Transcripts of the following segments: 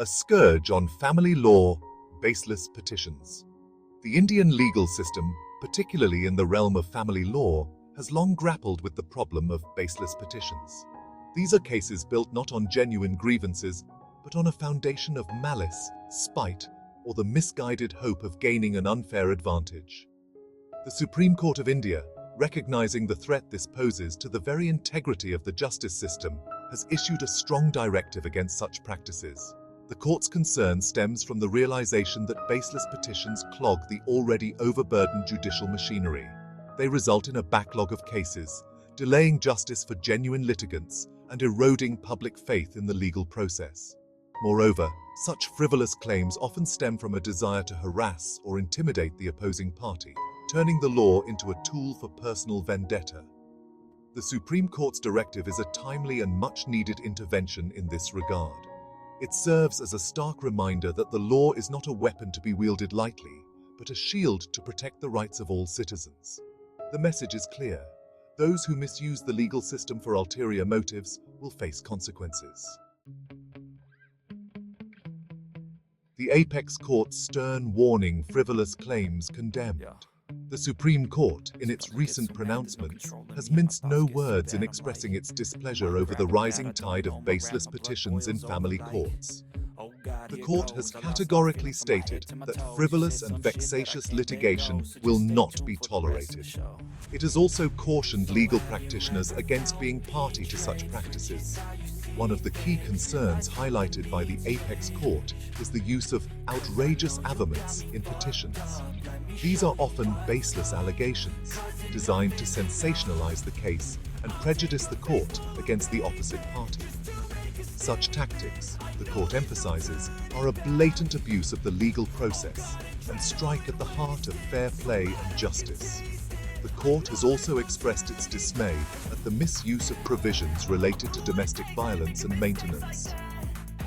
A scourge on family law, baseless petitions. The Indian legal system, particularly in the realm of family law, has long grappled with the problem of baseless petitions. These are cases built not on genuine grievances, but on a foundation of malice, spite, or the misguided hope of gaining an unfair advantage. The Supreme Court of India, recognizing the threat this poses to the very integrity of the justice system, has issued a strong directive against such practices. The court's concern stems from the realization that baseless petitions clog the already overburdened judicial machinery. They result in a backlog of cases, delaying justice for genuine litigants and eroding public faith in the legal process. Moreover, such frivolous claims often stem from a desire to harass or intimidate the opposing party, turning the law into a tool for personal vendetta. The Supreme Court's directive is a timely and much-needed intervention in this regard. It serves as a stark reminder that the law is not a weapon to be wielded lightly, but a shield to protect the rights of all citizens. The message is clear. Those who misuse the legal system for ulterior motives will face consequences. The Apex Court's stern warning, frivolous claims condemned. The Supreme Court, in its recent pronouncements, has minced no words in expressing its displeasure over the rising tide of baseless petitions in family courts. The court has categorically stated that frivolous and vexatious litigation will not be tolerated. It has also cautioned legal practitioners against being party to such practices. One of the key concerns highlighted by the Apex Court is the use of outrageous averments in petitions. These are often baseless allegations, designed to sensationalize the case and prejudice the court against the opposite party. Such tactics, the court emphasizes, are a blatant abuse of the legal process and strike at the heart of fair play and justice. The court has also expressed its dismay at the misuse of provisions related to domestic violence and maintenance.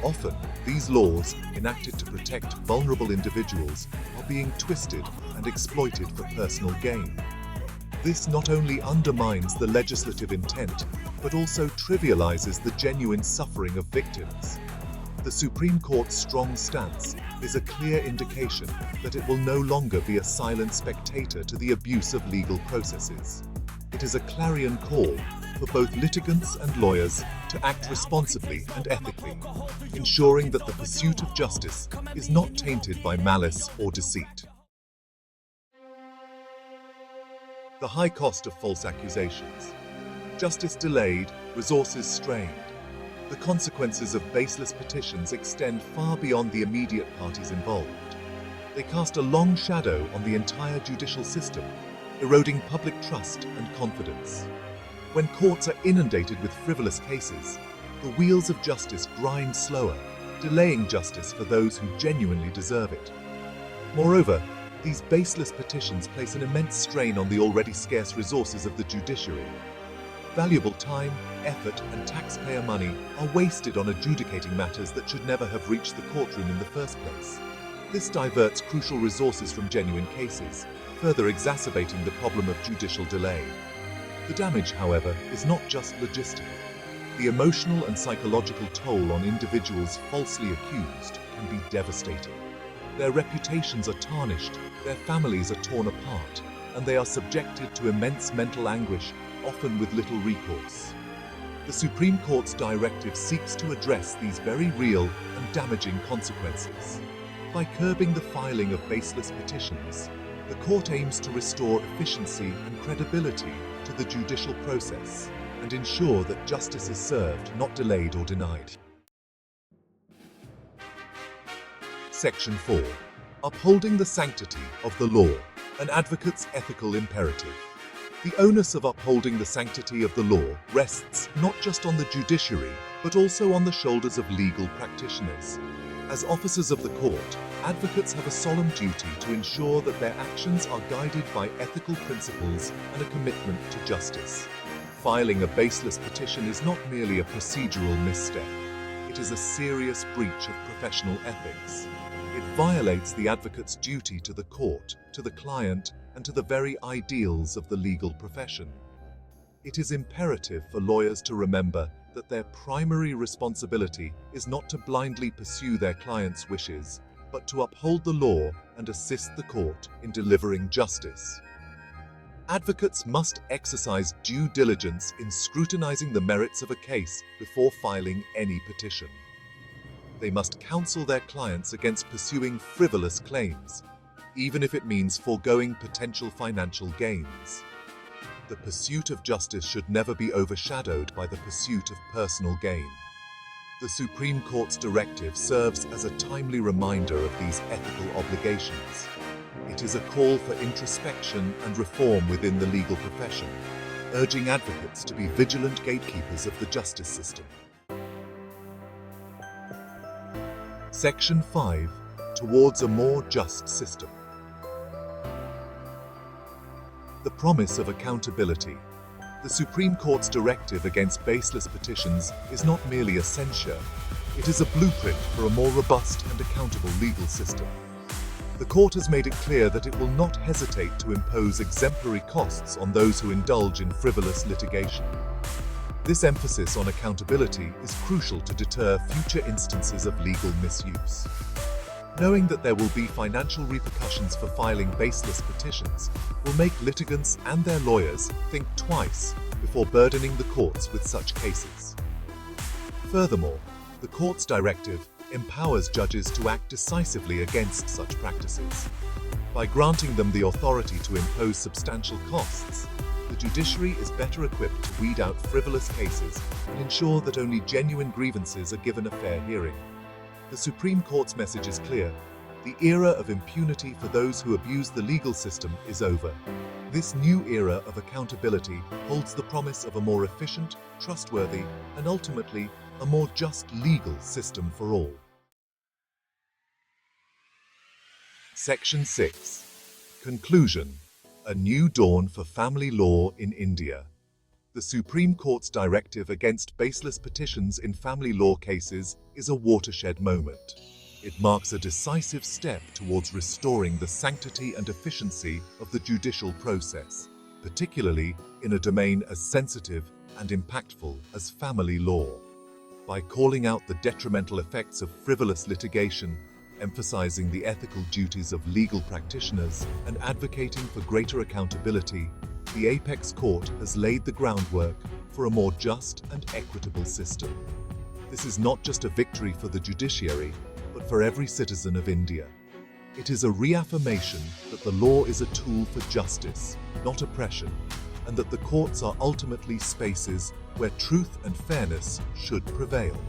Often, these laws, enacted to protect vulnerable individuals, are being twisted and exploited for personal gain. This not only undermines the legislative intent, but also trivializes the genuine suffering of victims. The Supreme Court's strong stance is a clear indication that it will no longer be a silent spectator to the abuse of legal processes. It is a clarion call for both litigants and lawyers to act responsibly and ethically, ensuring that the pursuit of justice is not tainted by malice or deceit. The high cost of false accusations. Justice delayed, resources strained. The consequences of baseless petitions extend far beyond the immediate parties involved. They cast a long shadow on the entire judicial system, eroding public trust and confidence. When courts are inundated with frivolous cases, the wheels of justice grind slower, delaying justice for those who genuinely deserve it. Moreover, these baseless petitions place an immense strain on the already scarce resources of the judiciary. Valuable time, effort, and taxpayer money are wasted on adjudicating matters that should never have reached the courtroom in the first place. This diverts crucial resources from genuine cases, further exacerbating the problem of judicial delay. The damage, however, is not just logistical. The emotional and psychological toll on individuals falsely accused can be devastating. Their reputations are tarnished, their families are torn apart, and they are subjected to immense mental anguish, often with little recourse. The Supreme Court's directive seeks to address these very real and damaging consequences. By curbing the filing of baseless petitions, the court aims to restore efficiency and credibility to the judicial process and ensure that justice is served, not delayed or denied. Section 4. Upholding the sanctity of the law, an advocate's ethical imperative. The onus of upholding the sanctity of the law rests not just on the judiciary, but also on the shoulders of legal practitioners. As officers of the court, advocates have a solemn duty to ensure that their actions are guided by ethical principles and a commitment to justice. Filing a baseless petition is not merely a procedural misstep. It is a serious breach of professional ethics. It violates the advocate's duty to the court, to the client, and to the very ideals of the legal profession. It is imperative for lawyers to remember that their primary responsibility is not to blindly pursue their clients' wishes, but to uphold the law and assist the court in delivering justice. Advocates must exercise due diligence in scrutinizing the merits of a case before filing any petition. They must counsel their clients against pursuing frivolous claims, even if it means foregoing potential financial gains. The pursuit of justice should never be overshadowed by the pursuit of personal gain. The Supreme Court's directive serves as a timely reminder of these ethical obligations. It is a call for introspection and reform within the legal profession, urging advocates to be vigilant gatekeepers of the justice system. Section 5. Towards a more just system. The promise of accountability. The Supreme Court's directive against baseless petitions is not merely a censure, it is a blueprint for a more robust and accountable legal system. The Court has made it clear that it will not hesitate to impose exemplary costs on those who indulge in frivolous litigation. This emphasis on accountability is crucial to deter future instances of legal misuse. Knowing that there will be financial repercussions for filing baseless petitions will make litigants and their lawyers think twice before burdening the courts with such cases. Furthermore, the Court's directive empowers judges to act decisively against such practices. By granting them the authority to impose substantial costs, the judiciary is better equipped to weed out frivolous cases and ensure that only genuine grievances are given a fair hearing. The Supreme Court's message is clear. The era of impunity for those who abuse the legal system is over. This new era of accountability holds the promise of a more efficient, trustworthy, and ultimately, a more just legal system for all. Section 6. Conclusion. A new dawn for family law in India. The Supreme Court's directive against baseless petitions in family law cases is a watershed moment. It marks a decisive step towards restoring the sanctity and efficiency of the judicial process, particularly in a domain as sensitive and impactful as family law. By calling out the detrimental effects of frivolous litigation, emphasizing the ethical duties of legal practitioners, and advocating for greater accountability, the Apex Court has laid the groundwork for a more just and equitable system. This is not just a victory for the judiciary, but for every citizen of India. It is a reaffirmation that the law is a tool for justice, not oppression, and that the courts are ultimately spaces where truth and fairness should prevail.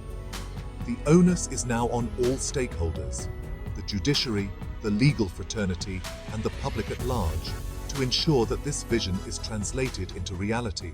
The onus is now on all stakeholders, the judiciary, the legal fraternity, and the public at large, to ensure that this vision is translated into reality.